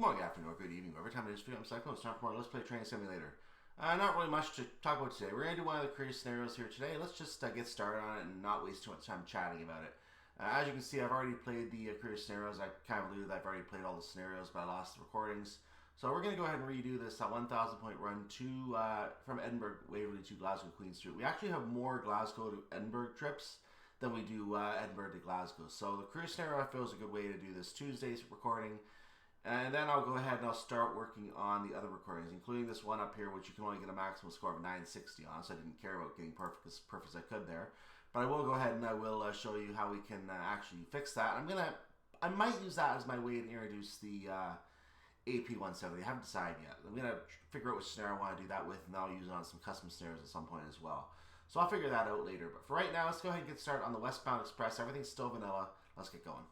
Good morning, afternoon, or good evening, whatever time it is for you. I'm Cyclone. It's time for more Let's Play Train Simulator. Not really much to talk about today. We're going to do one of the career scenarios here today. Let's just get started on it and not waste too much time chatting about it. As you can see, I've already played the career scenarios. I kind of alluded that I've already played all the scenarios, but I lost the recordings. So we're going to go ahead and redo this 1,000 point run to from Edinburgh Waverley to Glasgow Queen Street. We actually have more Glasgow to Edinburgh trips than we do Edinburgh to Glasgow. So the career scenario I feel is a good way to do this Tuesday's recording. And then I'll go ahead and I'll start working on the other recordings, including this one up here, which you can only get a maximum score of 960 on, so I didn't care about getting perfect as I could there. But I will go ahead and I will show you how we can actually fix that. I might use that as my way to introduce the AP170. I haven't decided yet. I'm going to figure out which scenario I want to do that with, and I'll use it on some custom scenarios at some point as well. So I'll figure that out later. But for right now, let's go ahead and get started on the Westbound Express. Everything's still vanilla. Let's get going.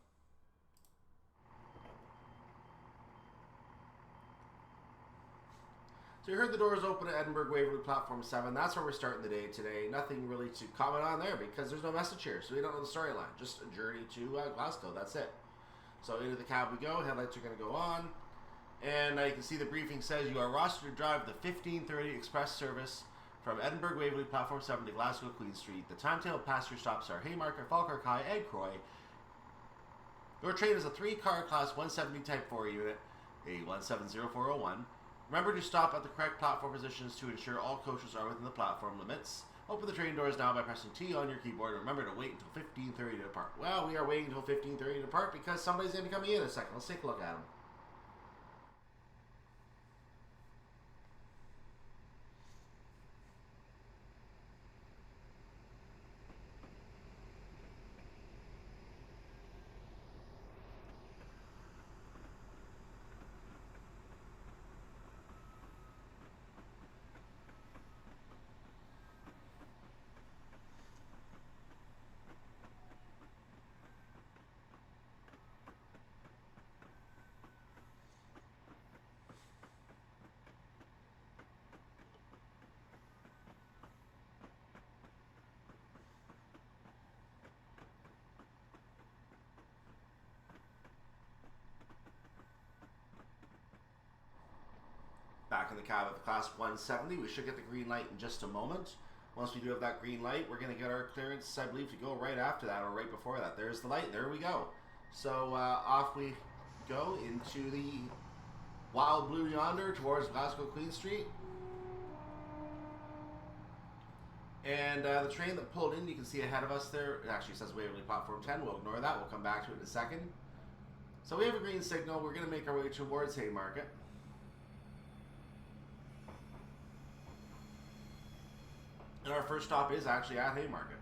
So you heard the doors open at Edinburgh Waverley Platform 7. That's where we're starting the day today. Nothing really to comment on there because there's no message here, so we don't know the storyline. Just a journey to Glasgow. That's it. So into the cab we go. Headlights are going to go on. And you can see the briefing says you are rostered to drive the 15:30 express service from Edinburgh Waverley Platform 7 to Glasgow Queen Street. The timetable passenger stops are Haymarket, Falkirk High, and Croy. Your train is a 3-car Class 170 Type 4 unit, a 170401. Remember to stop at the correct platform positions to ensure all coaches are within the platform limits. Open the train doors now by pressing T on your keyboard, and remember to wait until 15:30 to depart. Well, we are waiting until 15:30 to depart because somebody's going to be coming in a second. Let's take a look at them. Back in the cab of the Class 170, we should get the green light in just a moment. Once we do have that green light, we're going to get our clearance, I believe, to go right after that or right before that. There's the light. There we go. So off we go into the wild blue yonder towards Glasgow Queen Street. And the train that pulled in, you can see ahead of us there, it actually says Waverley Platform 10. We'll ignore that. We'll come back to it in a second. So we have a green signal. We're going to make our way towards Haymarket. And our first stop is actually at Haymarket.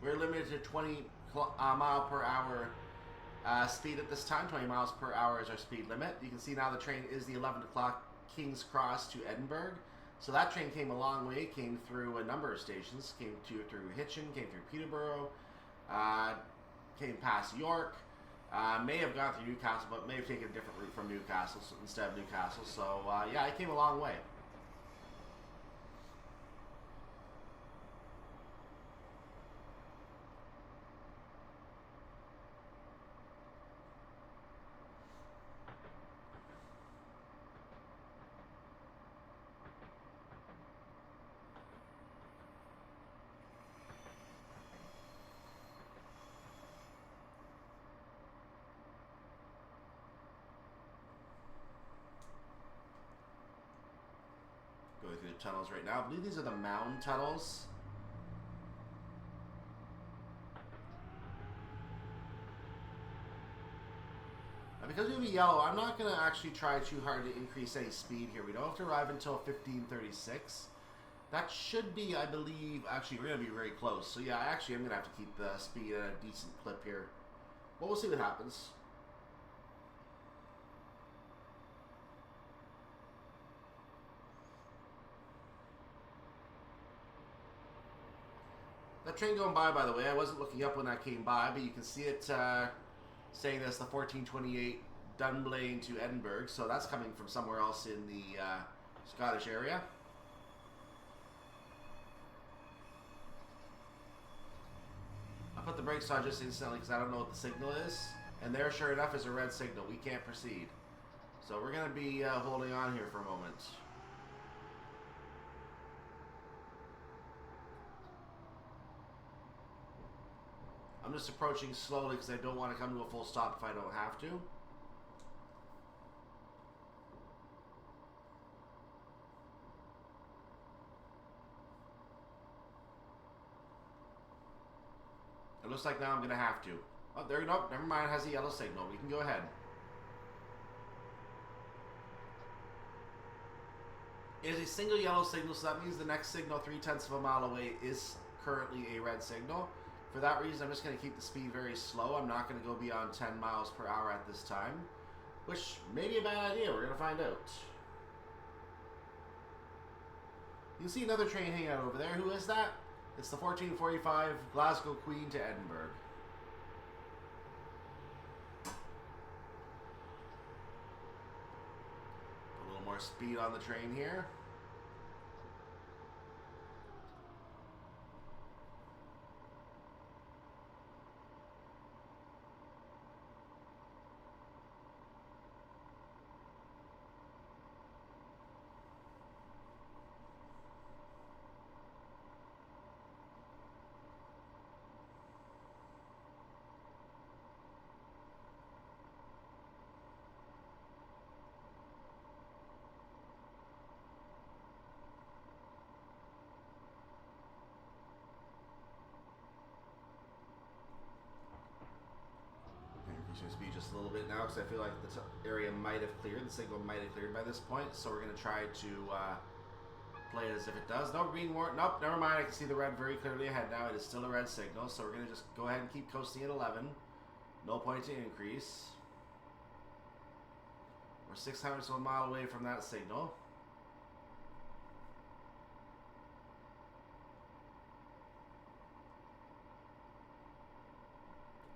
We're limited to 20 mile per hour speed at this time. 20 miles per hour is our speed limit. You can see now the train is the 11 o'clock King's Cross to Edinburgh. So that train came a long way, came through a number of stations. Came through Hitchin, came through Peterborough, came past York. May have gone through Newcastle, but may have taken a different route from Newcastle instead of Newcastle. So, yeah, it came a long way. Going through the tunnels right now. I believe these are the mound tunnels. Because we have a yellow, I'm not going to actually try too hard to increase any speed here. We don't have to arrive until 1536. That should be, I believe, actually we're going to be very close. So yeah, actually I'm going to have to keep the speed at a decent clip here. But we'll see what happens. That train going by the way, I wasn't looking up when that came by, but you can see it saying that's the 1428 Dunblane to Edinburgh, so that's coming from somewhere else in the Scottish area. put the brakes on just instantly because I don't know what the signal is. And there, sure enough, is a red signal. We can't proceed. So we're going to be holding on here for a moment. I'm just approaching slowly because I don't want to come to a full stop if I don't have to. It looks like now I'm going to have to. Oh, there, nope, never mind, it has a yellow signal. We can go ahead. It is a single yellow signal, so that means the next signal 3/10 of a mile away is currently a red signal. For that reason, I'm just going to keep the speed very slow. I'm not going to go beyond 10 miles per hour at this time, which may be a bad idea. We're going to find out. You can see another train hanging out over there. Who is that? It's the 1445 Glasgow Queen to Edinburgh. A little more speed on the train here. Speed just a little bit now because I feel like the area might have cleared. The signal might have cleared by this point, so we're going to try to play it as if it does. No, being more. Nope, never mind. I can see the red very clearly ahead now. It is still a red signal, so we're going to just go ahead and keep coasting at 11. No point to increase. We're 600 of a mile away from that signal.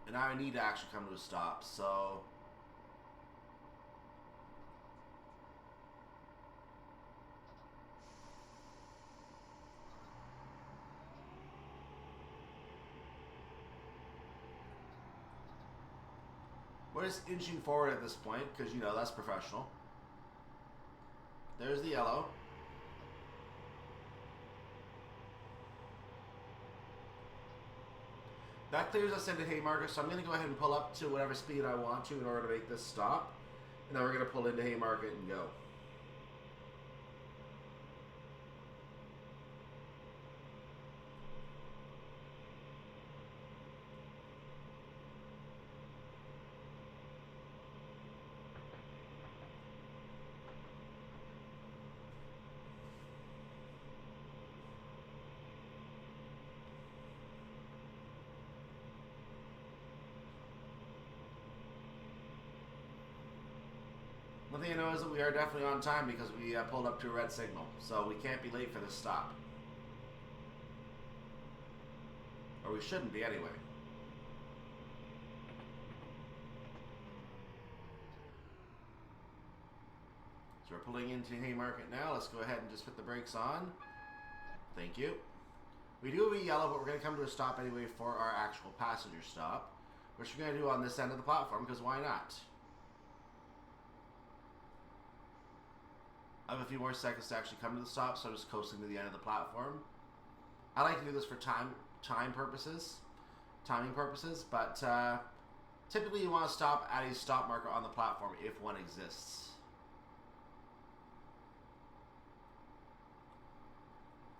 And now I need to actually come to a stop, so... we're just inching forward at this point, because, you know, that's professional. There's the yellow. That clears us into Haymarket, so I'm going to go ahead and pull up to whatever speed I want to in order to make this stop. And then we're going to pull into Haymarket and go. One thing I know is that we are definitely on time because we pulled up to a red signal, so we can't be late for this stop. Or we shouldn't be anyway. So we're pulling into Haymarket now. Let's go ahead and just put the brakes on. Thank you. We do have a yellow, but we're going to come to a stop anyway for our actual passenger stop, which we're going to do on this end of the platform because why not? I have a few more seconds to actually come to the stop, so I'm just coasting to the end of the platform. I like to do this for timing purposes, but typically you want to stop at a stop marker on the platform if one exists.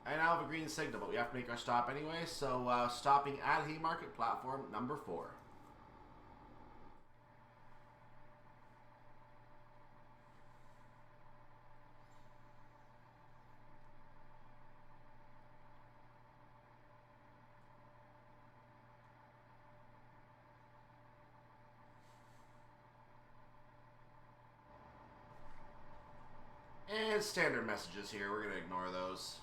I now have a green signal, but we have to make our stop anyway, so stopping at Haymarket platform number 4. And standard messages here, we're going to ignore those.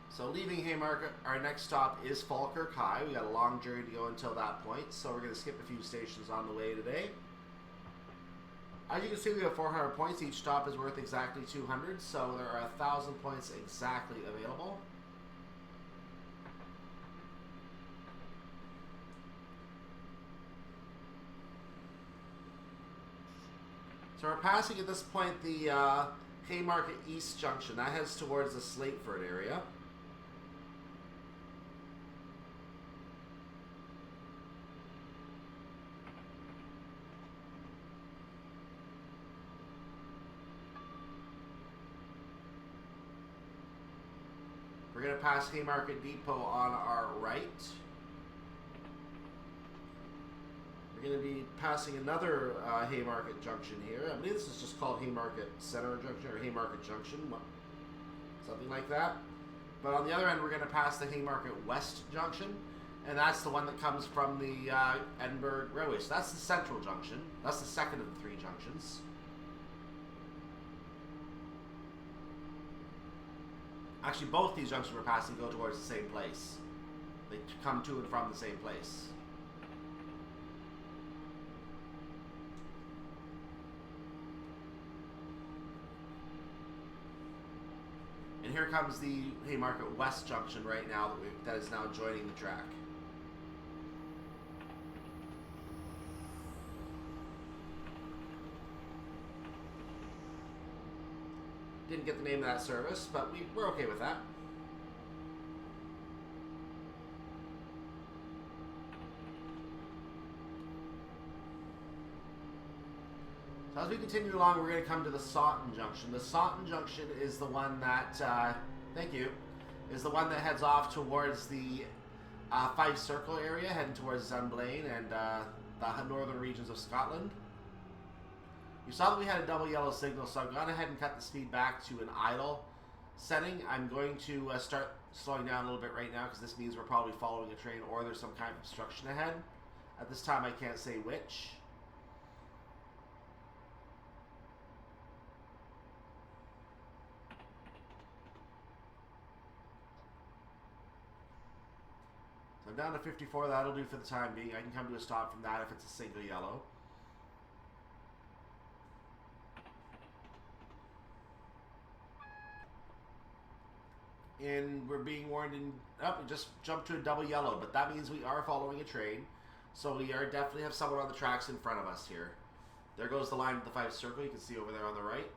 So leaving Haymarket, our next stop is Falkirk High. We got a long journey to go until that point, so we're going to skip a few stations on the way today. As you can see, we have 400 points. Each stop is worth exactly 200, so there are 1,000 points exactly available. So we're passing at this point the Haymarket East Junction. That heads towards the Slateford area. We're going to pass Haymarket Depot on our right. We're going to be passing another Haymarket Junction here. I believe this is just called Haymarket Center Junction or Haymarket Junction, something like that. But on the other end, we're going to pass the Haymarket West Junction, and that's the one that comes from the Edinburgh Railway. So that's the Central Junction. That's the second of the three junctions. Actually, both these junctions we're passing go towards the same place. They come to and from the same place. And here comes the Haymarket West Junction right now that is now joining the track. Didn't get the name of that service, but we're okay with that. So as we continue along, we're going to come to the Sawton Junction. The Sawton Junction is the one that, thank you, is the one that heads off towards the Fife Circle area, heading towards Dunblane and the northern regions of Scotland. You saw that we had a double yellow signal, so I've gone ahead and cut the speed back to an idle setting. I'm going to start slowing down a little bit right now because this means we're probably following a train or there's some kind of obstruction ahead. At this time, I can't say which. So I'm down to 54. That'll do for the time being. I can come to a stop from that if it's a single yellow. And we're being warned in we just jumped to a double yellow, but that means we are following a train, so we are definitely have someone on the tracks in front of us here. There goes the line of the Fife Circle. You can see over there on the right.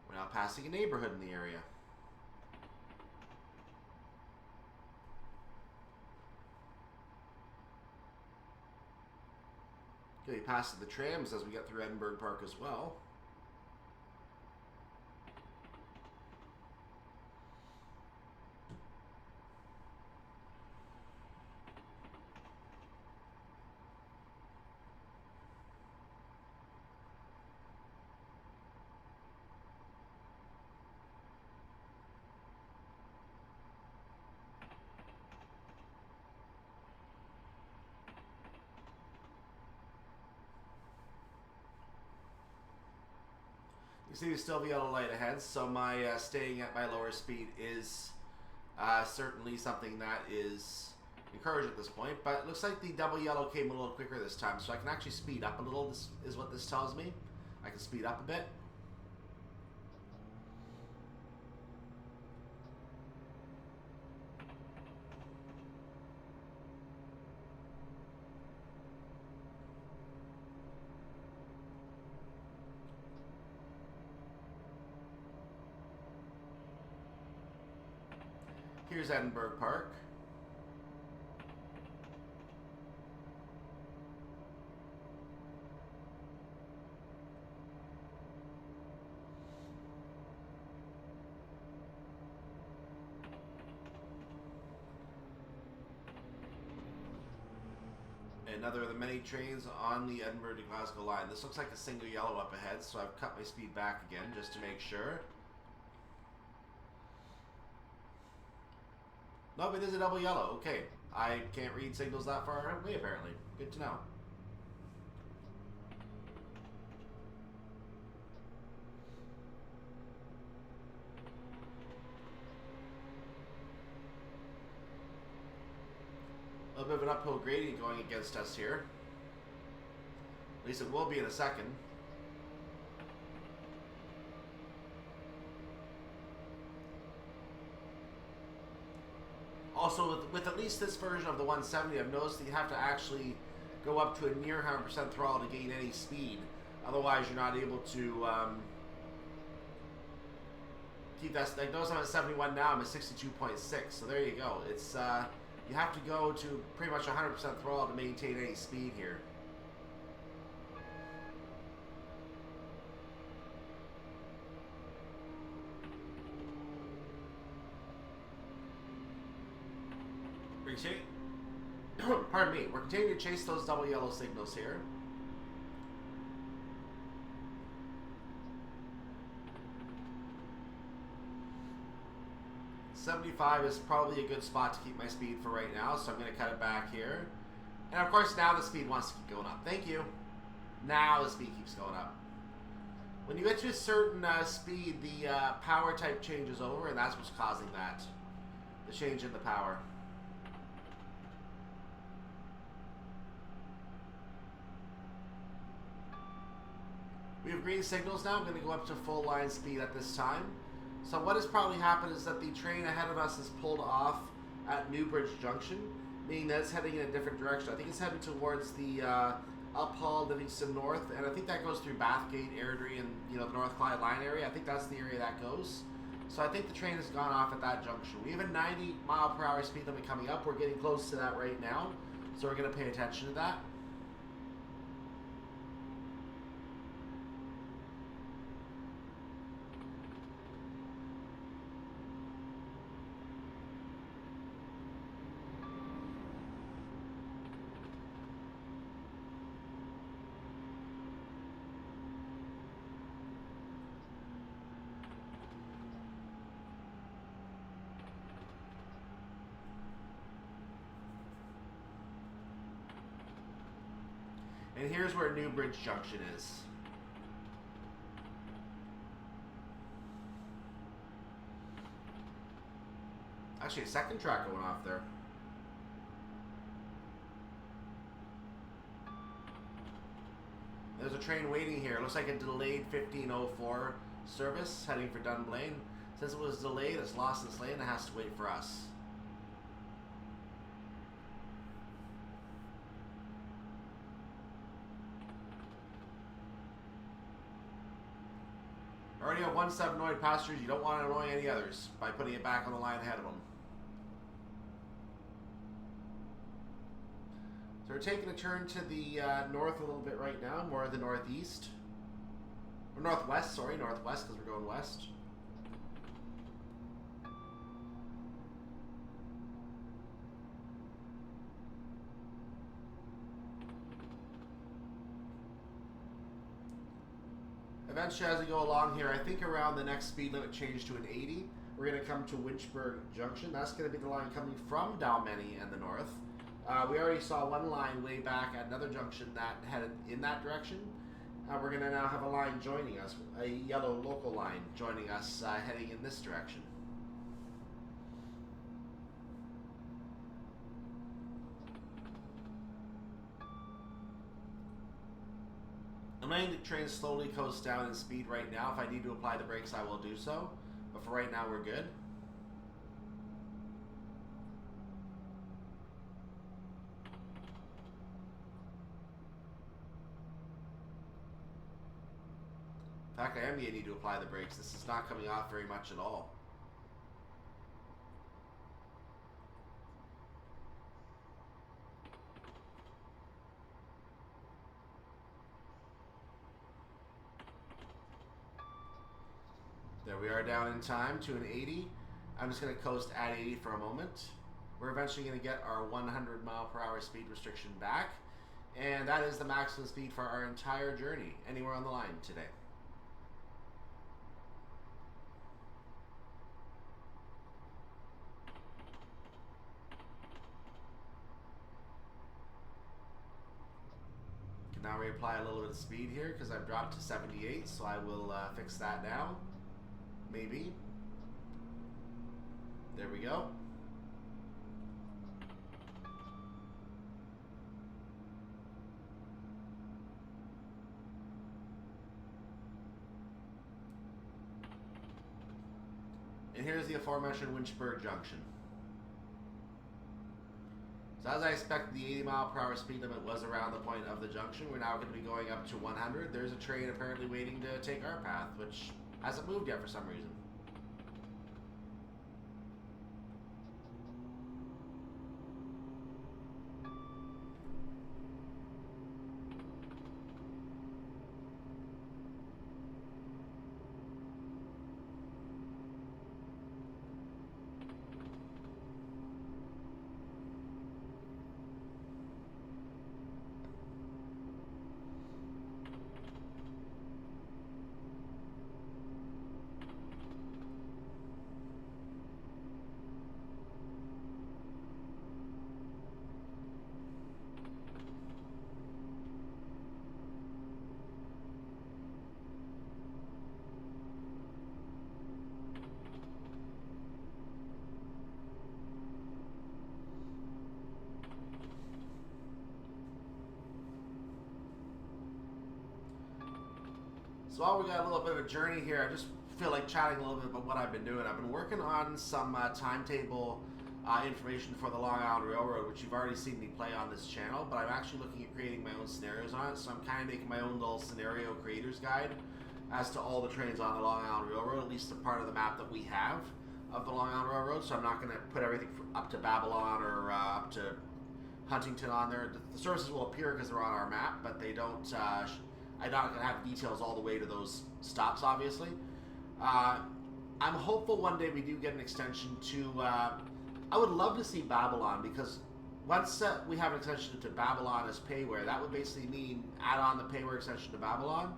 We're now passing a neighborhood in the area. Okay, we passed the trams as we get through Edinburgh Park as well. You see we still have the yellow light ahead, so my staying at my lower speed is certainly something that is encouraged at this point. But it looks like the double yellow came a little quicker this time, so I can actually speed up a little. This is what this tells me. I can speed up a bit. Here's Edinburgh Park. Another of the many trains on the Edinburgh to Glasgow line. This looks like a single yellow up ahead, so I've cut my speed back again just to make sure. Nope, it is a double yellow. Okay. I can't read signals that far away, apparently. Good to know. A little bit of an uphill gradient going against us here. At least it will be in a second. Also, with at least this version of the 170, I've noticed that you have to actually go up to a near 100% throttle to gain any speed. Otherwise, you're not able to keep that. Like, notice I'm at 71 now. I'm at 62.6. So there you go. It's you have to go to pretty much 100% throttle to maintain any speed here. Pardon me. We're continuing to chase those double yellow signals here. .75 is probably a good spot to keep my speed for right now, so I'm going to cut it back here. And of course, now the speed wants to keep going up. Thank you. Now the speed keeps going up. When you get to a certain speed, the power type changes over, and that's what's causing that. The change in the power. We have green signals now. I'm going to go up to full line speed at this time. So what has probably happened is that the train ahead of us has pulled off at Newbridge Junction, meaning that it's heading in a different direction. I think it's heading towards the Uphall, Livingston North, and I think that goes through Bathgate, Airdrie, and the North Clyde line area. I think that's the area that goes. So I think the train has gone off at that junction. We have a 90-mile-per-hour speed limit coming up. We're getting close to that right now, so we're going to pay attention to that. And here's where Newbridge Junction is. Actually, a second track going off there. There's a train waiting here. It looks like a delayed 1504 service heading for Dunblane. Since it was delayed, it's lost its lane and it has to wait for us. Already have 17 annoyed passengers. You don't want to annoy any others by putting it back on the line ahead of them. So we're taking a turn to the north a little bit right now, more of the northeast. Or northwest, sorry, northwest because we're going west. Eventually, as we go along here, I think around the next speed limit change to an 80, we're going to come to Winchburg Junction. That's going to be the line coming from Dalmeny and the north. We already saw one line way back at another junction that headed in that direction. We're going to now have a line joining us, a yellow local line joining us heading in this direction. I'm letting the train slowly coast down in speed right now. If I need to apply the brakes, I will do so. But for right now, we're good. In fact, I am going to need to apply the brakes. This is not coming off very much at all. There we are down in time to an 80. I'm just going to coast at 80 for a moment. We're eventually going to get our 100 mile per hour speed restriction back. And that is the maximum speed for our entire journey, anywhere on the line today. Can now reapply a little bit of speed here because I've dropped to 78, so I will fix that now. Maybe. There we go. And here's the aforementioned Lynchburg Junction. So as I expected, the 80-mile-per-hour speed limit was around the point of the junction. We're now going to be going up to 100. There's a train apparently waiting to take our path, which hasn't moved yet for some reason. So while we got a little bit of a journey here, I just feel like chatting a little bit about what I've been doing. I've been working on some timetable information for the Long Island Railroad, which you've already seen me play on this channel, but I'm actually looking at creating my own scenarios on it, so I'm kind of making my own little scenario creator's guide as to all the trains on the Long Island Railroad, at least a part of the map that we have of the Long Island Railroad, so I'm not going to put everything up to Babylon or up to Huntington on there. The services will appear because they're on our map, but they don't... I'm not going to have details all the way to those stops, obviously. I'm hopeful one day we do get an extension to... I would love to see Babylon, because once we have an extension to Babylon as payware, that would basically mean add on the payware extension to Babylon,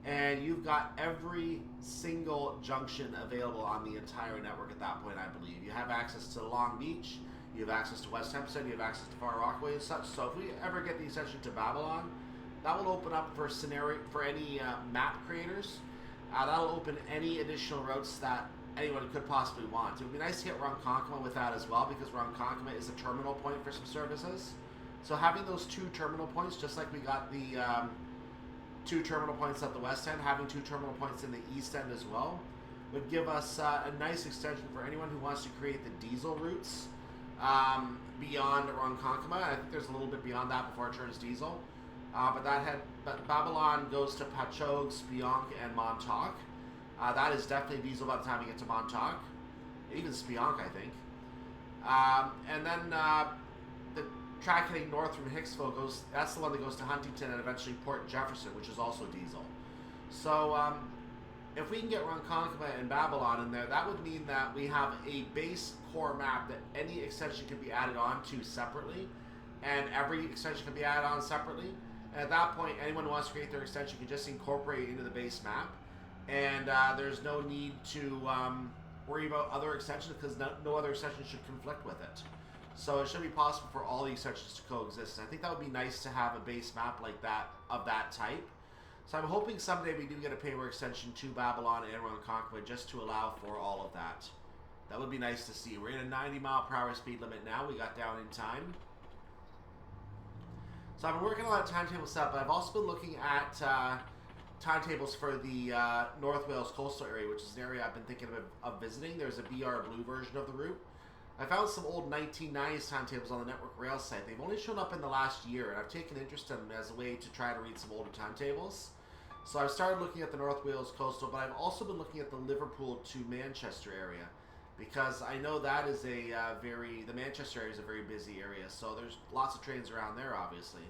and you've got every single junction available on the entire network at that point, I believe. You have access to Long Beach, you have access to West Hempstead, you have access to Far Rockaway and such. So if we ever get the extension to Babylon, that will open up for scenario for any map creators. That'll open any additional routes that anyone could possibly want. It would be nice to get Ronkonkoma with that as well, because Ronkonkoma is a terminal point for some services. So having those two terminal points, just like we got the two terminal points at the west end, having two terminal points in the east end as well, would give us a nice extension for anyone who wants to create the diesel routes beyond Ronkonkoma. I think there's a little bit beyond that before it turns diesel. But Babylon goes to Patchogue, Spionk, and Montauk. That is definitely diesel by the time you get to Montauk. Even Spionk, I think. And then the track heading north from Hicksville that's the one that goes to Huntington and eventually Port Jefferson, which is also diesel. So if we can get Ronkonkoma and Babylon in there, that would mean that we have a base core map that any extension can be added on to separately, and every extension can be added on separately. And at that point, anyone who wants to create their extension can just incorporate it into the base map. And there's no need to worry about other extensions, because no other extension should conflict with it. So it should be possible for all the extensions to coexist. And I think that would be nice to have a base map like that, of that type. So I'm hoping someday we do get a payware extension to Babylon and Ronkonkoma just to allow for all of that. That would be nice to see. We're in a 90-mile-per-hour speed limit now. We got down in time. So I've been working on that timetable set, but I've also been looking at timetables for the North Wales coastal area, which is an area I've been thinking of visiting. There's a BR Blue version of the route. I found some old 1990s timetables on the Network Rail site. They've only shown up in the last year, and I've taken interest in them as a way to try to read some older timetables. So I've started looking at the North Wales coastal, but I've also been looking at the Liverpool to Manchester area, because I know that is the Manchester area is a very busy area, so there's lots of trains around there, obviously.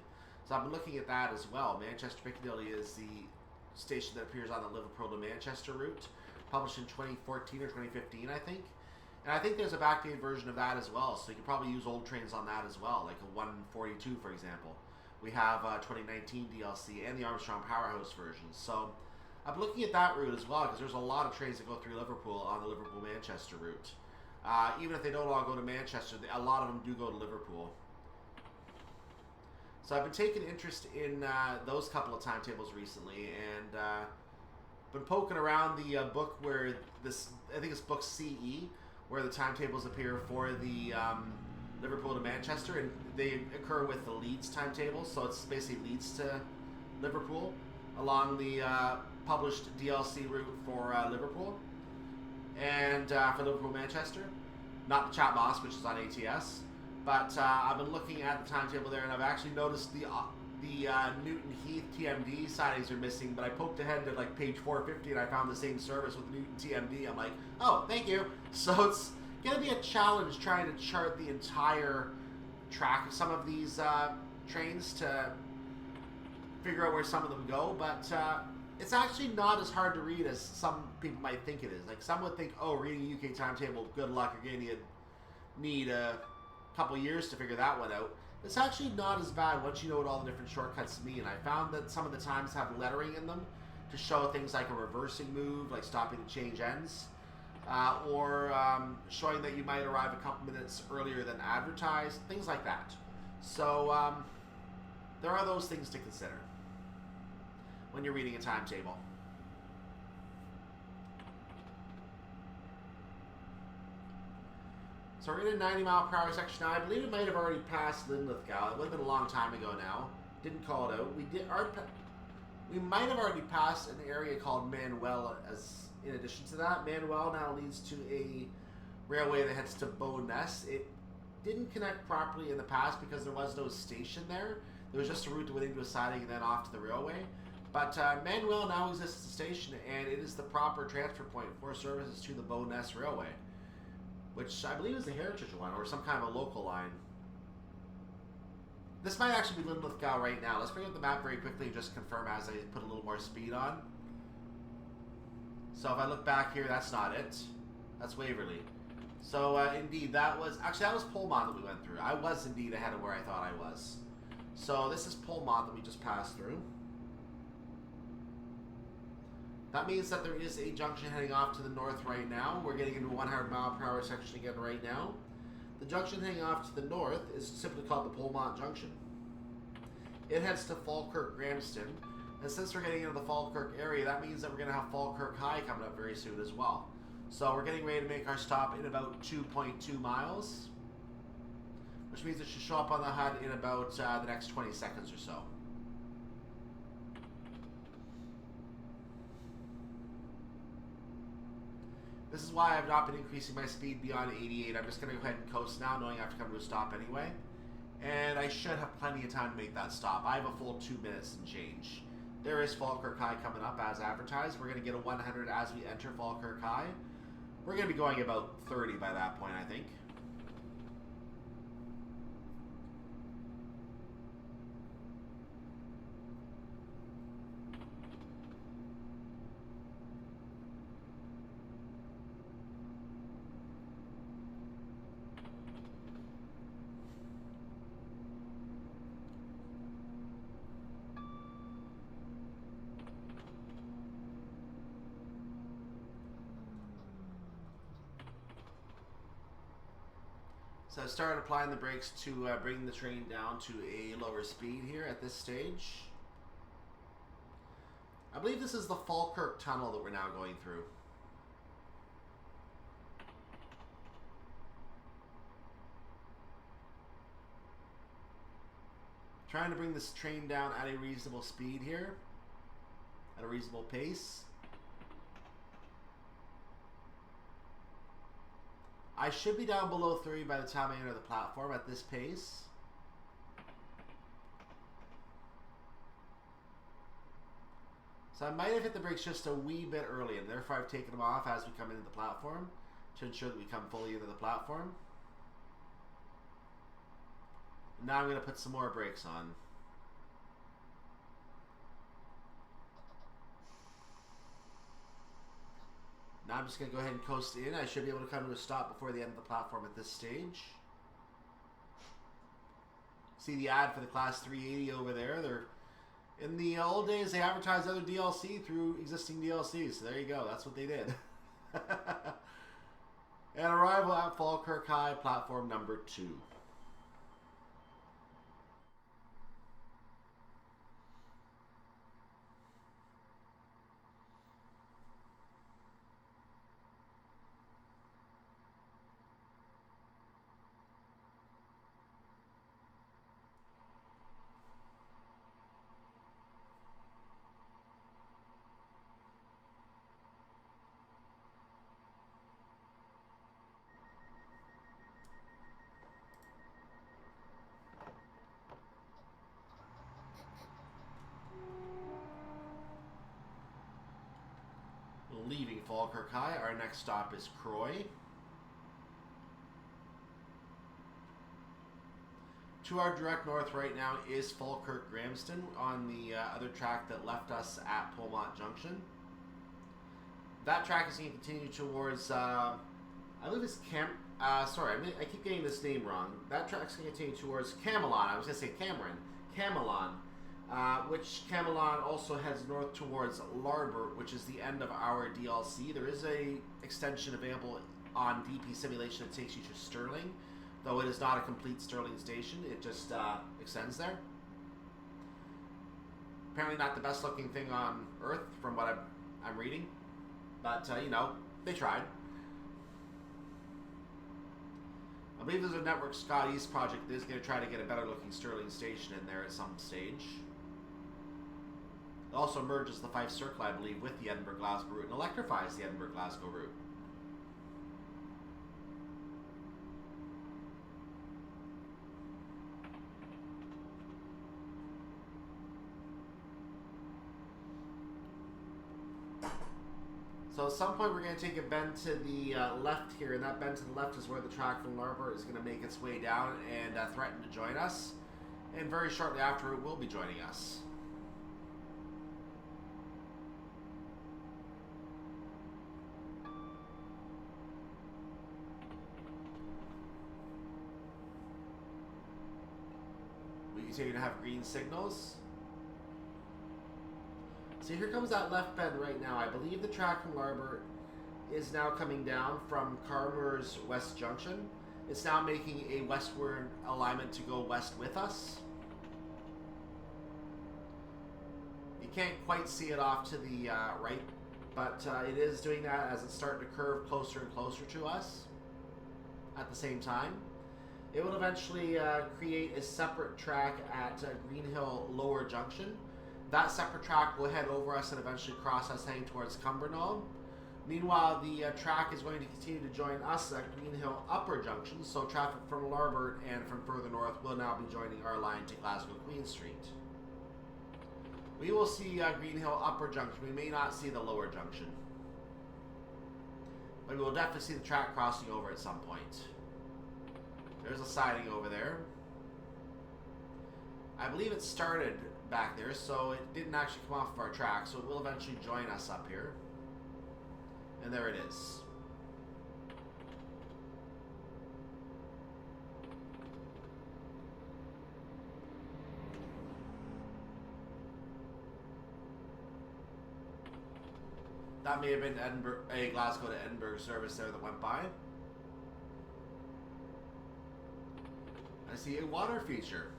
So I've been looking at that as well. Manchester Piccadilly is the station that appears on the Liverpool to Manchester route, published in 2014 or 2015, I think. And I think there's a backdated version of that as well, so you can probably use old trains on that as well, like a 142, for example. We have 2019 DLC and the Armstrong Powerhouse version. So I'm looking at that route as well, because there's a lot of trains that go through Liverpool on the Liverpool-Manchester route. Even if they don't all go to Manchester, a lot of them do go to Liverpool. So I've been taking interest in those couple of timetables recently, and been poking around the book where I think it's book CE, where the timetables appear for the Liverpool to Manchester, and they occur with the Leeds timetable, so it's basically Leeds to Liverpool along the published DLC route for Liverpool. and for Liverpool Manchester. Not the Chat Moss, which is on ATS, but I've been looking at the timetable there, and I've actually noticed the Newton Heath TMD sightings are missing, but I poked ahead to like page 450 and I found the same service with Newton TMD. I'm like, oh, thank you. So it's going to be a challenge trying to chart the entire track of some of these trains to figure out where some of them go, but it's actually not as hard to read as some people might think it is. Like, some would think, oh, reading a UK timetable, good luck, you're going to need a couple years to figure that one out. It's actually not as bad once you know what all the different shortcuts mean. I found that some of the times have lettering in them to show things like a reversing move, like stopping to change ends, or showing that you might arrive a couple minutes earlier than advertised, things like that. So there are those things to consider when you're reading a timetable. So we're in a 90 mile per hour section now. I believe it might have already passed Linlithgow. It would have been a long time ago now. Didn't call it out. We might have already passed an area called Manuel as in addition to that. Manuel now leads to a railway that heads to Bowness. It didn't connect properly in the past because there was no station there. There was just a route that went into a siding and then off to the railway. But Manuel now exists as a station, and it is the proper transfer point for services to the Bowness Railway, which I believe is the Heritage one, or some kind of a local line. This might actually be Linlithgow right now. Let's bring up the map very quickly and just confirm as I put a little more speed on. So if I look back here, that's not it. That's Waverley. So indeed, that was Polmont that we went through. I was indeed ahead of where I thought I was. So this is Polmont that we just passed through. That means that there is a junction heading off to the north right now. We're getting into a 100 mile per hour section again right now. The junction heading off to the north is simply called the Polmont Junction. It heads to Falkirk Grahamston. And since we're getting into the Falkirk area, that means that we're going to have Falkirk High coming up very soon as well. So we're getting ready to make our stop in about 2.2 miles. Which means it should show up on the HUD in about the next 20 seconds or so. This is why I've not been increasing my speed beyond 88. I'm just going to go ahead and coast now, knowing I have to come to a stop anyway. And I should have plenty of time to make that stop. I have a full 2 minutes and change. There is Falkirk High coming up as advertised. We're going to get a 100 as we enter Falkirk High. We're going to be going about 30 by that point, I think. So I started applying the brakes to bring the train down to a lower speed here at this stage. I believe this is the Falkirk Tunnel that we're now going through. Trying to bring this train down at a reasonable speed here, at a reasonable pace. I should be down below 30 by the time I enter the platform at this pace. So I might have hit the brakes just a wee bit early, and therefore I've taken them off as we come into the platform to ensure that we come fully into the platform. And now I'm going to put some more brakes on. Now I'm just going to go ahead and coast in. I should be able to come to a stop before the end of the platform at this stage. See the ad for the Class 380 over there. In the old days, they advertised other DLC through existing DLCs. So there you go. That's what they did. And arrival at Falkirk High, platform number 2. Falkirk High. Our next stop is Croy. To our direct north right now is Falkirk Grahamston on the other track that left us at Polmont Junction. That track is going to continue towards, I believe it's I keep getting this name wrong. That track's going to continue towards Camelon. I was going to say Cameron. Camelon. Which Camelon also heads north towards Larbert, which is the end of our DLC. There is a extension available on DP Simulation that takes you to Stirling. Though it is not a complete Stirling station, it just extends there. Apparently not the best looking thing on Earth from what I'm reading. But, you know, they tried. I believe there's a Network Scott East project that is going to try to get a better looking Stirling station in there at some stage. It also merges the Fife Circle, I believe, with the Edinburgh Glasgow route and electrifies the Edinburgh Glasgow route. So at some point we're going to take a bend to the left here, and that bend to the left is where the track from Larbert is going to make its way down and threaten to join us. And very shortly after it will be joining us. We continue to have green signals. So here comes that left bend right now. I believe the track from Larbert is now coming down from Carmer's West Junction. It's now making a westward alignment to go west with us. You can't quite see it off to the right, but it is doing that as it's starting to curve closer and closer to us at the same time. It will eventually create a separate track at Greenhill Lower Junction. That separate track will head over us and eventually cross us heading towards Cumbernauld. Meanwhile, the track is going to continue to join us at Greenhill Upper Junction, so traffic from Larbert and from further north will now be joining our line to Glasgow Queen Street. We will see Greenhill Upper Junction. We may not see the Lower Junction. But we will definitely see the track crossing over at some point. There's a siding over there. I believe it started back there, so it didn't actually come off of our track, so it will eventually join us up here. And there it is. That may have been a Glasgow to Edinburgh service there that went by. I see a water feature.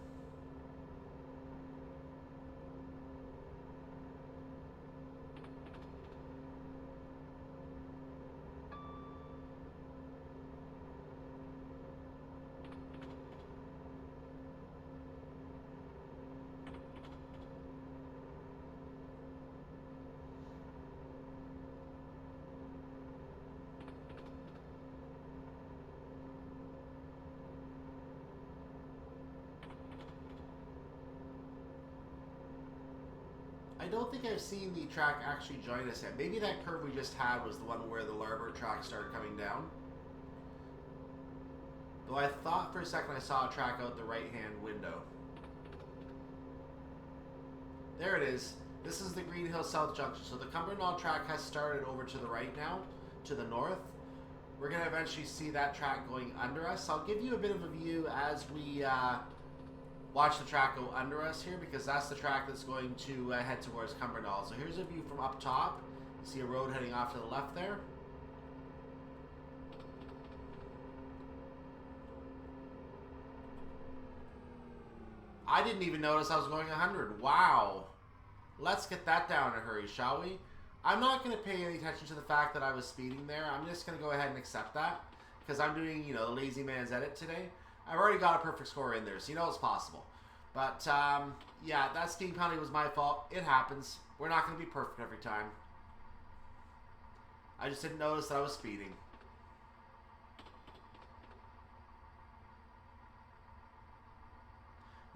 I don't think I've seen the track actually join us yet. Maybe that curve we just had was the one where the Larbert track started coming down. Though I thought for a second I saw a track out the right-hand window. There it is. This is the Greenhill South Junction. So the Cumbernauld track has started over to the right now, to the north. We're going to eventually see that track going under us. I'll give you a bit of a view as we watch the track go under us here, because that's the track that's going to head towards Cumbernauld. So here's a view from up top. You see a road heading off to the left there. I didn't even notice I was going 100. Wow. Let's get that down in a hurry, shall we? I'm not going to pay any attention to the fact that I was speeding there. I'm just going to go ahead and accept that, because I'm doing, you know, the lazy man's edit today. I've already got a perfect score in there, so you know it's possible. But, yeah, that speeding penalty was my fault. It happens. We're not going to be perfect every time. I just didn't notice that I was speeding.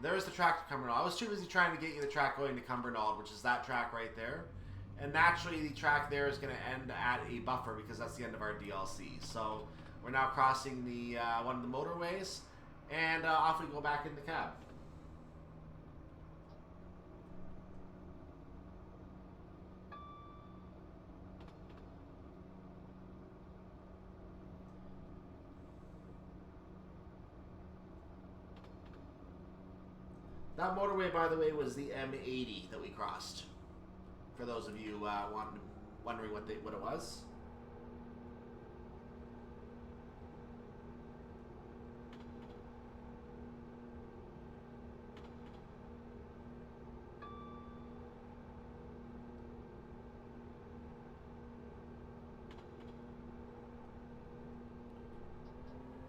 There's the track to Cumbernauld. I was too busy trying to get you the track going to Cumbernauld, which is that track right there. And naturally, the track there is going to end at a buffer because that's the end of our DLC. So we're now crossing the one of the motorways, and off we go back in the cab. That motorway, by the way, was the M80 that we crossed. For those of you wondering what it was.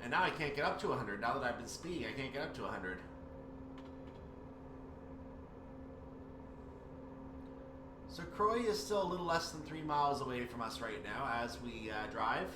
And now I can't get up to 100. Now that I've been speeding, I can't get up to 100. So Croy is still a little less than 3 miles away from us right now as we drive.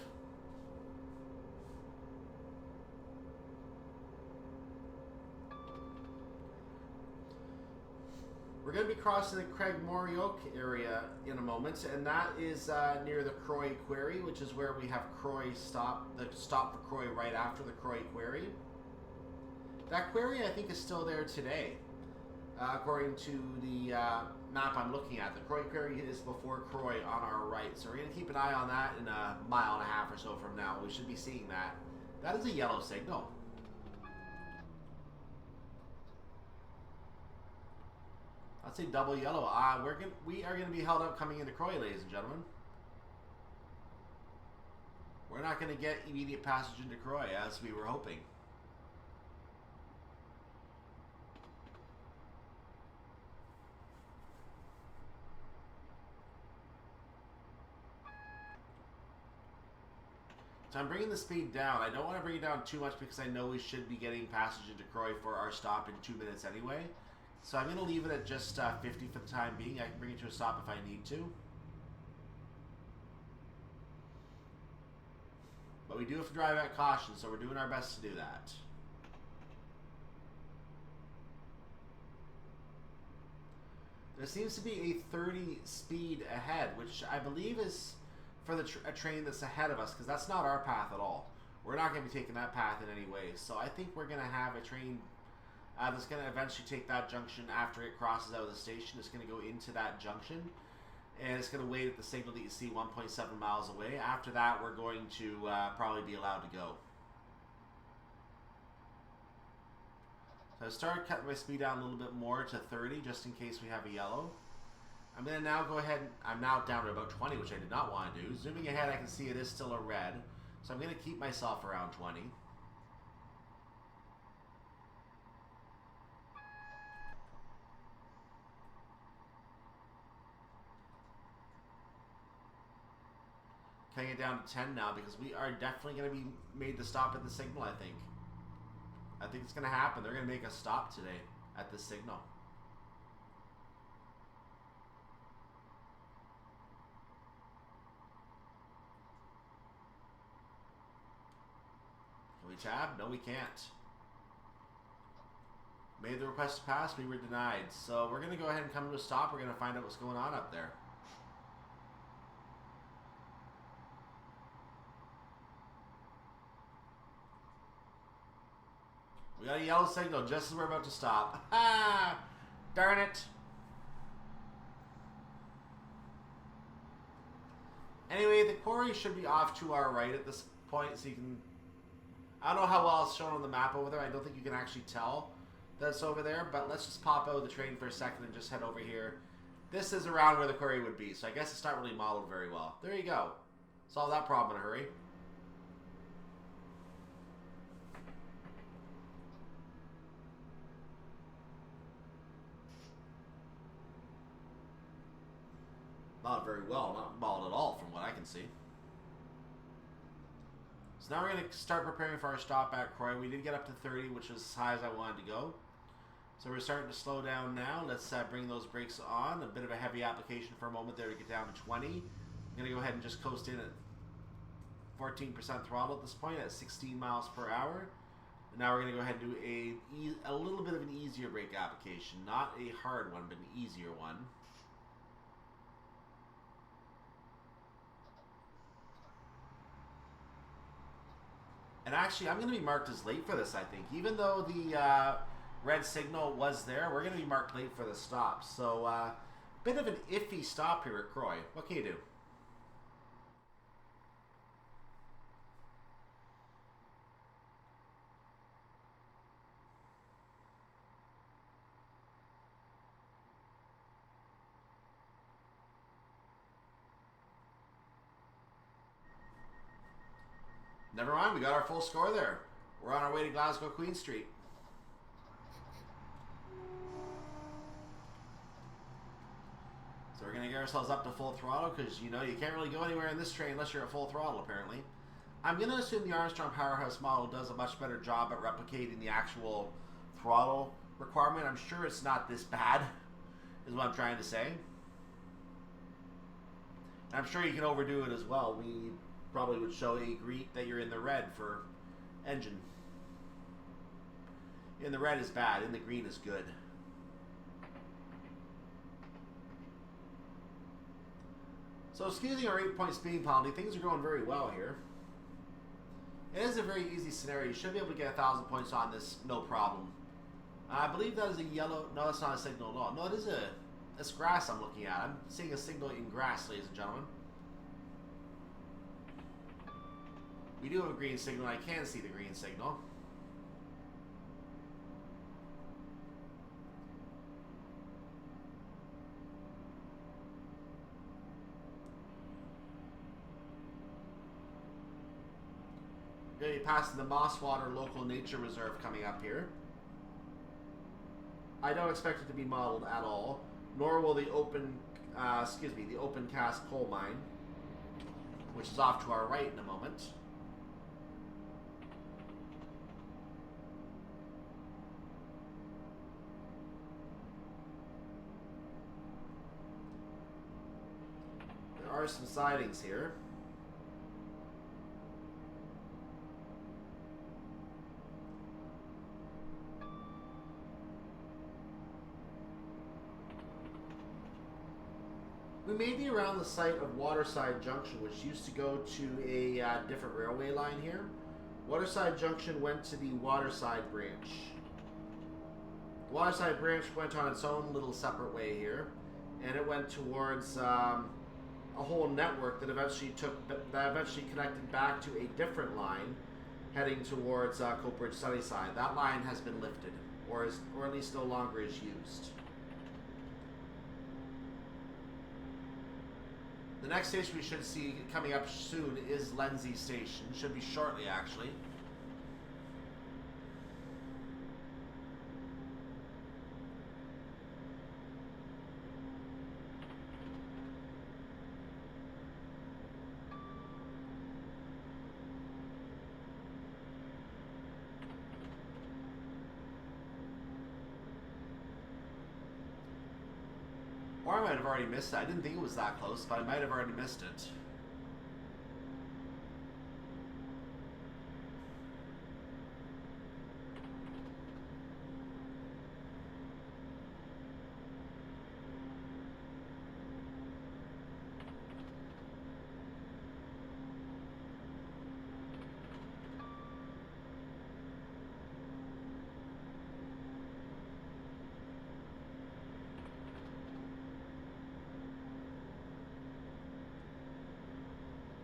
We're going to be crossing the Craigmorioch area in a moment, and that is near the Croy Quarry, which is where we have Croy stop, the stop for Croy right after the Croy Quarry. That quarry, I think, is still there today. According to the map I'm looking at, the Croy Quarry is before Croy on our right. So we're going to keep an eye on that in a mile and a half or so from now. We should be seeing that. That is a yellow signal. That's a double yellow. We are going to be held up coming into Croy, ladies and gentlemen. We're not going to get immediate passage into Croy as we were hoping. So I'm bringing the speed down. I don't want to bring it down too much because I know we should be getting passage into Croy for our stop in 2 minutes anyway. So I'm going to leave it at just 50 for the time being. I can bring it to a stop if I need to. But we do have to drive at caution, so we're doing our best to do that. There seems to be a 30 speed ahead, which I believe is for the a train that's ahead of us, because that's not our path at all. We're not going to be taking that path in any way. So I think we're going to have a train that's going to eventually take that junction after it crosses out of the station. It's going to go into that junction, and it's going to wait at the signal that you see 1.7 miles away. After that, we're going to probably be allowed to go. So I started cutting my speed down a little bit more to 30, just in case we have a yellow. I'm going to now go ahead, I'm now down to about 20, which I did not want to do. Zooming ahead, I can see it is still a red. So I'm going to keep myself around 20. Cutting it down to 10 now because we are definitely going to be made to stop at the signal, I think. I think it's going to happen. They're going to make us stop today at the signal. Can we tab? No, we can't. Made the request to pass, we were denied. So we're going to go ahead and come to a stop. We're going to find out what's going on up there. We got a yellow signal just as we're about to stop. Ah! Darn it. Anyway, the quarry should be off to our right at this point, so you can... I don't know how well it's shown on the map over there. I don't think you can actually tell that it's over there, but let's just pop out of the train for a second and just head over here. This is around where the quarry would be, so I guess it's not really modeled very well. There you go. Solve that problem in a hurry. Not very well, not modeled at all from what I can see. So now we're going to start preparing for our stop at Croy. We did get up to 30, which is as high as I wanted to go. So we're starting to slow down now. Let's bring those brakes on. A bit of a heavy application for a moment there to get down to 20. I'm going to go ahead and just coast in at 14% throttle at this point at 16 miles per hour. And now we're going to go ahead and do a little bit of an easier brake application. Not a hard one, but an easier one. And actually, I'm going to be marked as late for this, I think. Even though the red signal was there, we're going to be marked late for the stop. So, bit of an iffy stop here at Croy. What can you do? Never mind, we got our full score there. We're on our way to Glasgow Queen Street. So we're going to get ourselves up to full throttle because, you know, you can't really go anywhere in this train unless you're at full throttle, apparently. I'm going to assume the Armstrong Powerhouse model does a much better job at replicating the actual throttle requirement. I'm sure it's not this bad, is what I'm trying to say. And I'm sure you can overdo it as well. We probably would show a green that you're in the red for engine. In the red is bad, in the green is good. So excusing our 8-point speeding penalty, things are going very well here. It is a very easy scenario. You should be able to get 1,000 points on this, no problem. I believe that is a yellow, no, that's not a signal at all. No, it is it's grass I'm looking at. I'm seeing a signal in grass, ladies and gentlemen. We do have a green signal. I can see the green signal. We're going to be passing the Mosswater Local Nature Reserve coming up here. I don't expect it to be modeled at all, nor will the open cast coal mine, which is off to our right in a moment. There are some sidings here. We may be around the site of Waterside Junction, which used to go to a different railway line here. Waterside Junction went to the Waterside branch. The Waterside branch went on its own little separate way here, and it went towards a whole network that eventually connected back to a different line, heading towards Coatbridge Sunnyside. That line has been lifted, or at least no longer is used. The next station we should see coming up soon is Lindsay Station. Should be shortly, actually. Or I might have already missed it. I didn't think it was that close, but I might have already missed it.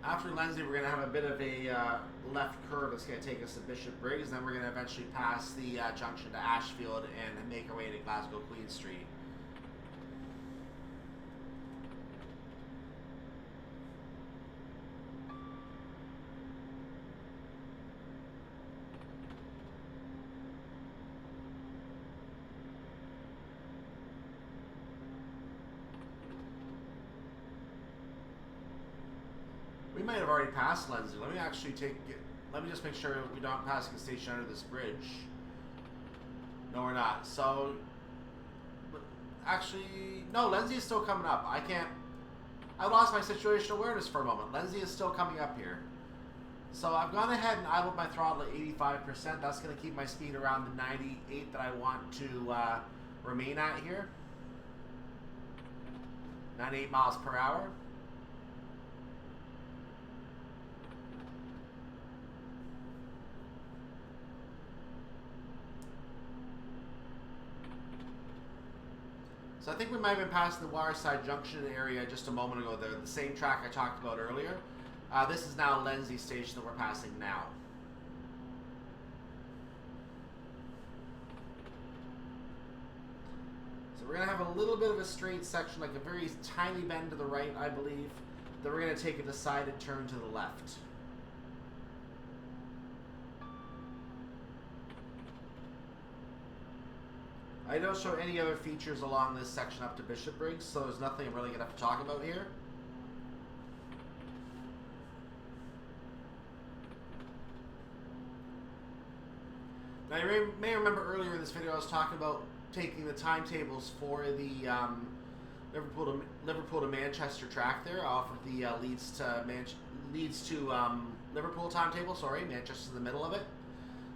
After Lindsay, we're going to have a bit of a left curve that's going to take us to Bishop Briggs, and then we're going to eventually pass the junction to Ashfield and make our way to Glasgow Queen Street. We might have already passed Lindsay. Let me just make sure we don't pass the station under this bridge. No, we're not. So, actually, no, Lindsay is still coming up. I lost my situational awareness for a moment. Lindsay is still coming up here. So I've gone ahead and idled my throttle at 85%. That's going to keep my speed around the 98 that I want to remain at here. 98 miles per hour. So I think we might have been passing the Waterside Junction area just a moment ago there, the same track I talked about earlier. This is now Lenzie Station that we're passing now. So we're going to have a little bit of a straight section, like a very tiny bend to the right, I believe. Then we're going to take a decided turn to the left. I don't show any other features along this section up to Bishopbriggs, so there's nothing I'm really going to have to talk about here. Now you may remember earlier in this video I was talking about taking the timetables for the Liverpool to Manchester track there off of the Leeds to Liverpool timetable. Sorry, Manchester's in the middle of it.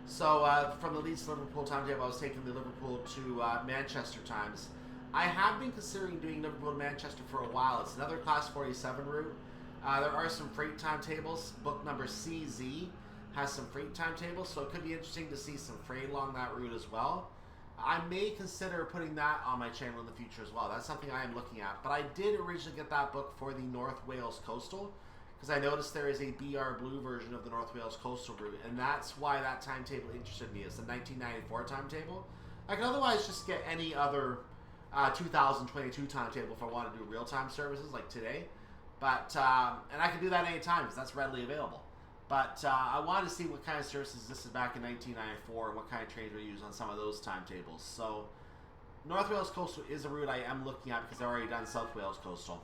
So from the Leeds to Liverpool timetable, I was taking the Liverpool to Manchester times. I have been considering doing Liverpool to Manchester for a while. It's another Class 47 route. There are some freight timetables. Book number CZ has some freight timetables, so it could be interesting to see some freight along that route as well. I may consider putting that on my channel in the future as well. That's something I am looking at. But I did originally get that book for the North Wales Coastal, because I noticed there is a BR Blue version of the North Wales Coastal route, and that's why that timetable interested me. It's the 1994 timetable. I could otherwise just get any other 2022 timetable if I want to do real-time services like today. But and I can do that anytime because that's readily available. But I wanted to see what kind of services this is back in 1994 and what kind of trains were used on some of those timetables. So North Wales Coastal is a route I am looking at because I've already done South Wales Coastal.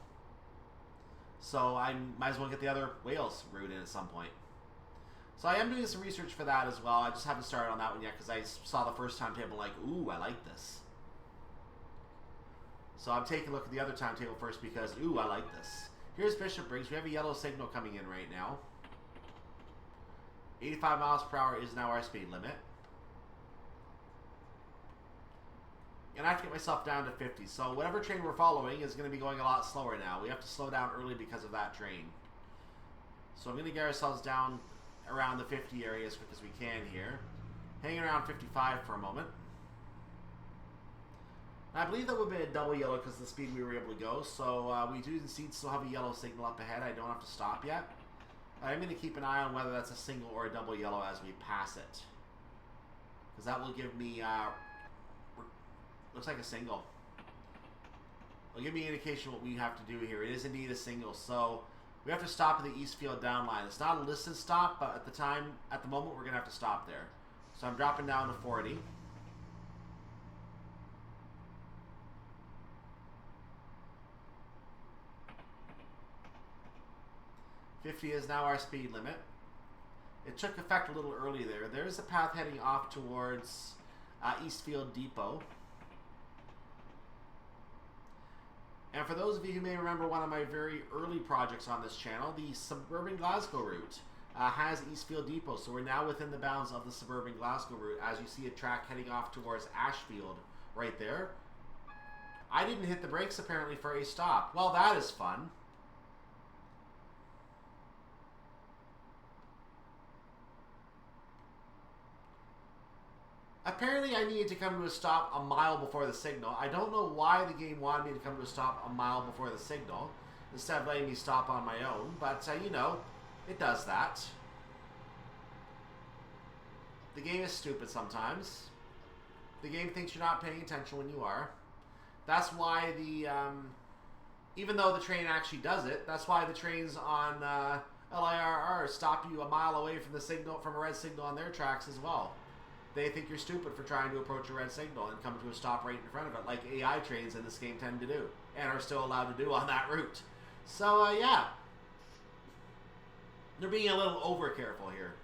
So I might as well get the other Wales route in at some point. So I am doing some research for that as well. I just haven't started on that one yet because I saw the first timetable like, ooh, I like this. So I'm taking a look at the other timetable first because, ooh, I like this. Here's Bishopbriggs. We have a yellow signal coming in right now. 85 miles per hour is now our speed limit. And I have to get myself down to 50. So whatever train we're following is going to be going a lot slower now. We have to slow down early because of that train. So I'm going to get ourselves down around the 50 area as quick as we can here. Hanging around 55 for a moment. I believe that would be a double yellow because of the speed we were able to go. So we do indeed still have a yellow signal up ahead. I don't have to stop yet. I'm going to keep an eye on whether that's a single or a double yellow as we pass it. Because that will give me, looks like a single. It'll give me an indication of what we have to do here. It is indeed a single. So we have to stop at the Eastfield down line. It's not a listed stop, but at the moment, we're going to have to stop there. So I'm dropping down to 40. $50 is now our speed limit. It took effect a little early there. There is a path heading off towards Eastfield Depot. And for those of you who may remember one of my very early projects on this channel, the Suburban Glasgow route has Eastfield Depot. So we're now within the bounds of the Suburban Glasgow route as you see a track heading off towards Ashfield right there. I didn't hit the brakes apparently for a stop. Well, that is fun. Apparently I needed to come to a stop a mile before the signal. I don't know why the game wanted me to come to a stop a mile before the signal instead of letting me stop on my own, but you know, it does that. The game is stupid sometimes. The game thinks you're not paying attention when you are. That's why the, even though the train actually does it, that's why the trains on LIRR stop you a mile away from the signal, from a red signal on their tracks as well. They think you're stupid for trying to approach a red signal and come to a stop right in front of it, like AI trains in this game tend to do, and are still allowed to do on that route. So, yeah. They're being a little over-careful here.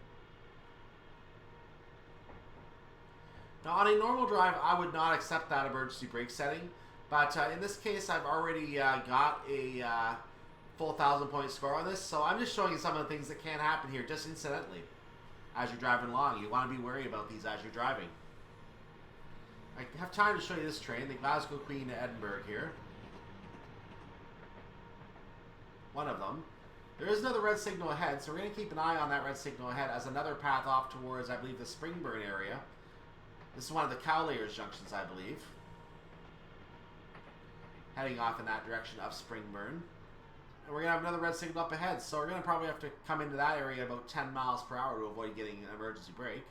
Now, on a normal drive, I would not accept that emergency brake setting, but in this case, I've already got a full 1,000-point score on this, so I'm just showing you some of the things that can happen here, just incidentally. As you're driving along, you want to be wary about these as you're driving. I have time to show you this train, the Glasgow Queen to Edinburgh here. One of them. There is another red signal ahead, so we're going to keep an eye on that red signal ahead as another path off towards, I believe, the Springburn area. This is one of the Cowlayers junctions, I believe. heading off in that direction of Springburn. And we're going to have another red signal up ahead, so we're going to probably have to come into that area about 10 miles per hour to avoid getting an emergency brake.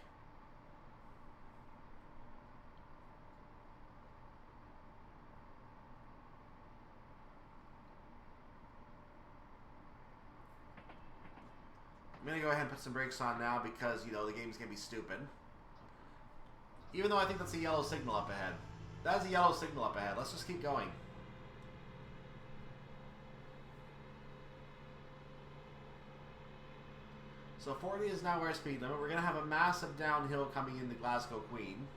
I'm going to go ahead and put some brakes on now because, you know, the game's going to be stupid. Even though I think that's a yellow signal up ahead. That's a yellow signal up ahead. Let's just keep going. So 40 is now our speed limit. We're going to have a massive downhill coming into Glasgow Queen.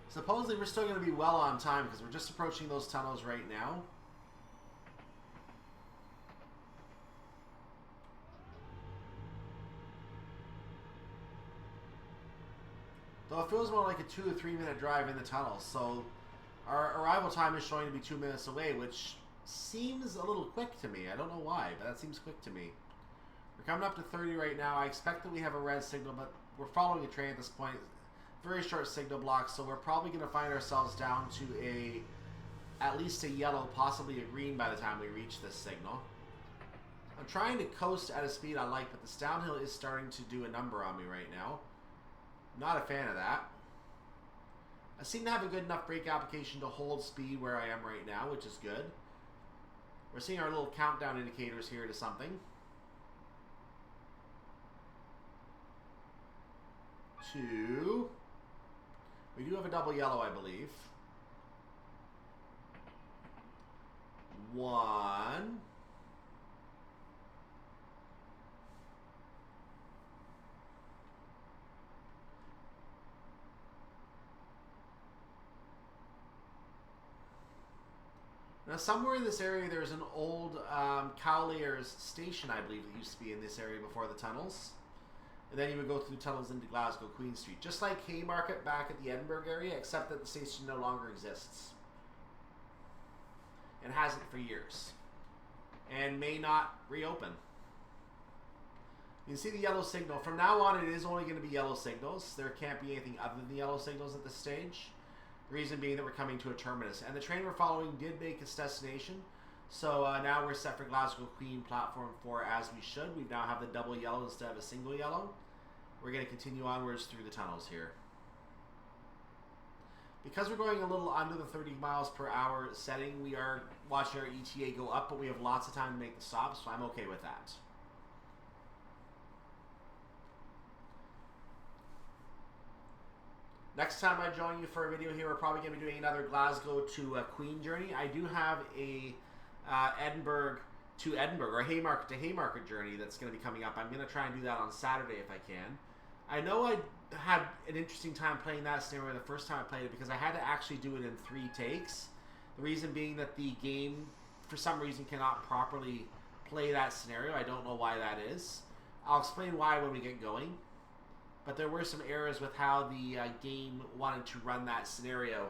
Supposedly we're still going to be well on time because we're just approaching those tunnels right now. Though it feels more like a 2 or 3 minute drive in the tunnels, so our arrival time is showing to be 2 minutes away, which seems a little quick to me. I don't know why, but that seems quick to me. We're coming up to 30 right now. I expect that we have a red signal, but we're following a train at this point. Very short signal block, so we're probably going to find ourselves down to at least a yellow, possibly a green by the time we reach this signal. I'm trying to coast at a speed I like, but this downhill is starting to do a number on me right now. Not a fan of that. I seem to have a good enough brake application to hold speed where I am right now, which is good. We're seeing our little countdown indicators here to something. 2. We do have a double yellow, I believe. 1. Now, somewhere in this area, there's an old Cowlairs station, I believe, that used to be in this area before the tunnels. And then you would go through tunnels into Glasgow Queen Street. Just like Haymarket back at the Edinburgh area, except that the station no longer exists. And hasn't for years. And may not reopen. You can see the yellow signal. From now on, it is only going to be yellow signals. There can't be anything other than the yellow signals at this stage. Reason being that we're coming to a terminus. And the train we're following did make its destination. So now we're set for Glasgow Queen Platform 4 as we should. We now have the double yellow instead of a single yellow. We're going to continue onwards through the tunnels here. Because we're going a little under the 30 miles per hour setting, we are watching our ETA go up, but we have lots of time to make the stop, so I'm okay with that. Next time I join you for a video here, we're probably going to be doing another Glasgow to Queen journey. I do have a Edinburgh to Edinburgh, or Haymarket to Haymarket journey that's going to be coming up. I'm going to try and do that on Saturday if I can. I know I had an interesting time playing that scenario the first time I played it because I had to actually do it in 3 takes. The reason being that the game, for some reason, cannot properly play that scenario. I don't know why that is. I'll explain why when we get going. But there were some errors with how the game wanted to run that scenario.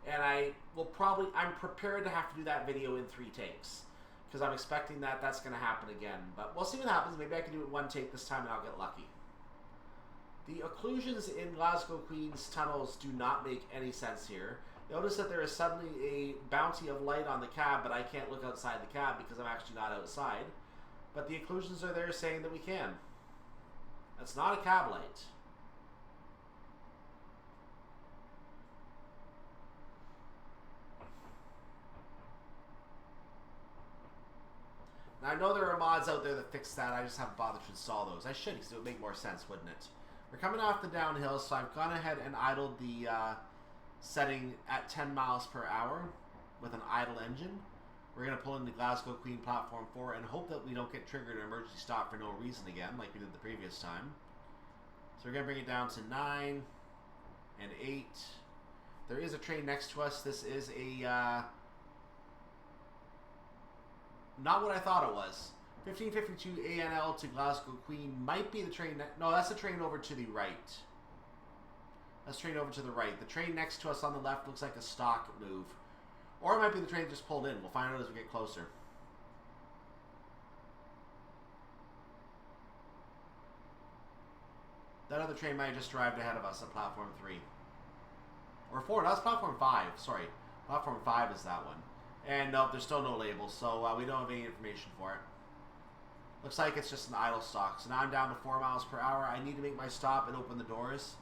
And I'm prepared to have to do that video in 3 takes. Because I'm expecting that that's going to happen again. But we'll see what happens. Maybe I can do it 1 take this time and I'll get lucky. The occlusions in Glasgow Queen's tunnels do not make any sense here. Notice that there is suddenly a bounty of light on the cab, but I can't look outside the cab because I'm actually not outside. But the occlusions are there saying that we can. That's not a cab light. Now, I know there are mods out there that fix that. I just haven't bothered to install those. I should, because it would make more sense, wouldn't it? We're coming off the downhill, so I've gone ahead and idled the setting at 10 miles per hour with an idle engine. We're going to pull into Glasgow Queen Platform 4 and hope that we don't get triggered an emergency stop for no reason again, like we did the previous time. So we're going to bring it down to 9 and 8. There is a train next to us. This is a... not what I thought it was. 1552 ANL to Glasgow Queen might be the train... No, that's the train over to the right. That's the train over to the right. The train next to us on the left looks like a stock move. Or it might be the train just pulled in. We'll find out as we get closer. That other train might have just arrived ahead of us at platform 3. Or 4. That's platform 5. Sorry. Platform 5 is that one. And no, there's still no labels, so we don't have any information for it. Looks like it's just an idle stock. So now I'm down to 4 miles per hour. I need to make my stop and open the doors.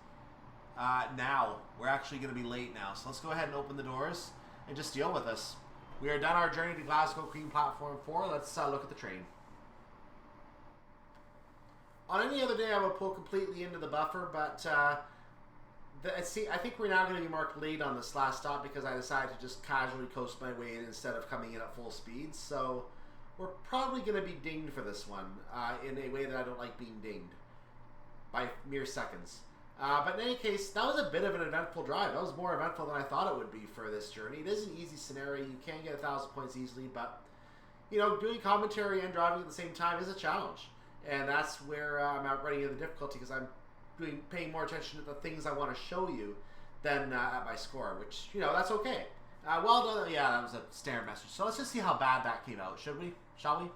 Now. We're actually going to be late now. So let's go ahead and open the doors and just deal with this. We are done our journey to Glasgow Queen Platform 4. Let's look at the train. On any other day, I would pull completely into the buffer, but I think we're now going to be marked late on this last stop because I decided to just casually coast my way in instead of coming in at full speed. So we're probably going to be dinged for this one in a way that I don't like being dinged by mere seconds. But in any case, that was a bit of an eventful drive. That was more eventful than I thought it would be for this journey. It is an easy scenario. You can get 1,000 points easily, but you know, doing commentary and driving at the same time is a challenge. And that's where I'm out running into the difficulty because I'm paying more attention to the things I want to show you than at my score, which, you know, that's okay. Well done. Yeah, that was a standard message. So let's just see how bad that came out, should we? Shall we?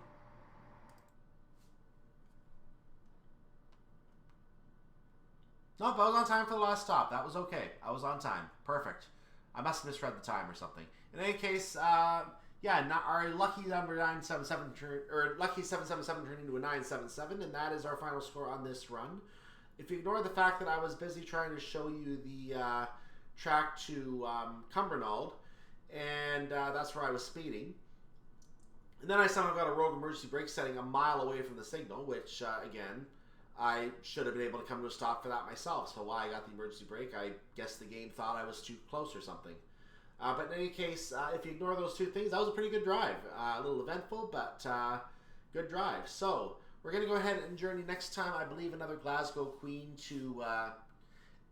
Nope, I was on time for the last stop. That was okay. I was on time. Perfect. I must have misread the time or something. In any case, yeah, our lucky number 977 or lucky 777 turned into a 977, and that is our final score on this run. If you ignore the fact that I was busy trying to show you the track to Cumbernauld, and that's where I was speeding, and then I somehow got a rogue emergency brake setting a mile away from the signal, which again, I should have been able to come to a stop for that myself. So why I got the emergency brake, I guess the game thought I was too close or something. But in any case, if you ignore those two things, that was a pretty good drive. A little eventful, but good drive. So we're going to go ahead and journey next time, I believe, another Glasgow Queen to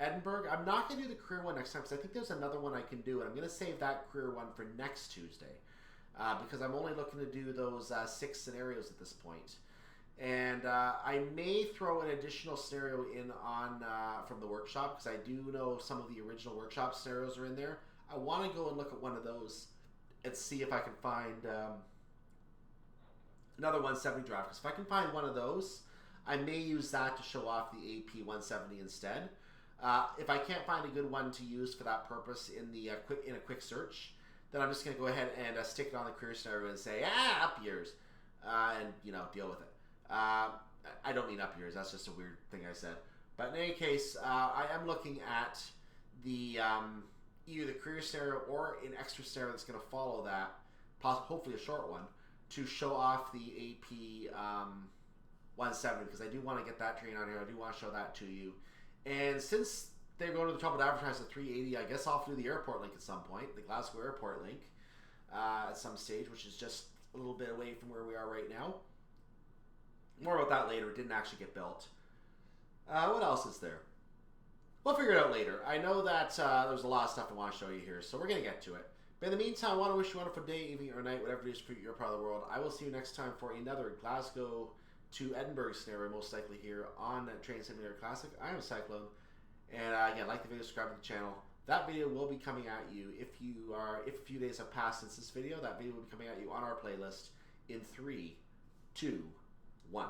Edinburgh. I'm not going to do the career one next time because I think there's another one I can do. And I'm going to save that career one for next Tuesday because I'm only looking to do those 6 scenarios at this point. And I may throw an additional scenario in on from the workshop because I do know some of the original workshop scenarios are in there. I want to go and look at one of those and see if I can find another 170 drive. Because if I can find one of those, I may use that to show off the AP 170 instead. If I can't find a good one to use for that purpose in the in a quick search, then I'm just going to go ahead and stick it on the career scenario and say, up yours, and you know, deal with it. I don't mean up yours. That's just a weird thing I said. But in any case, I am looking at the either the career scenario or an extra scenario that's going to follow that, hopefully a short one, to show off the AP 170 because I do want to get that train on here. I do want to show that to you. And since they're going to the trouble to advertise the 380, I guess I'll do the airport link at some point, the Glasgow airport link at some stage, which is just a little bit away from where we are right now. More about that later. It didn't actually get built. What else is there? We'll figure it out later. I know that there's a lot of stuff I want to show you here, so we're going to get to it. But in the meantime, I want to wish you a wonderful day, evening, or night, whatever it is for your part of the world. I will see you next time for another Glasgow to Edinburgh scenario, most likely here on Train Simulator Classic. I am Cyclone, and again, like the video, subscribe to the channel. That video will be coming at you if a few days have passed since this video. That video will be coming at you on our playlist in 3, 2, 1.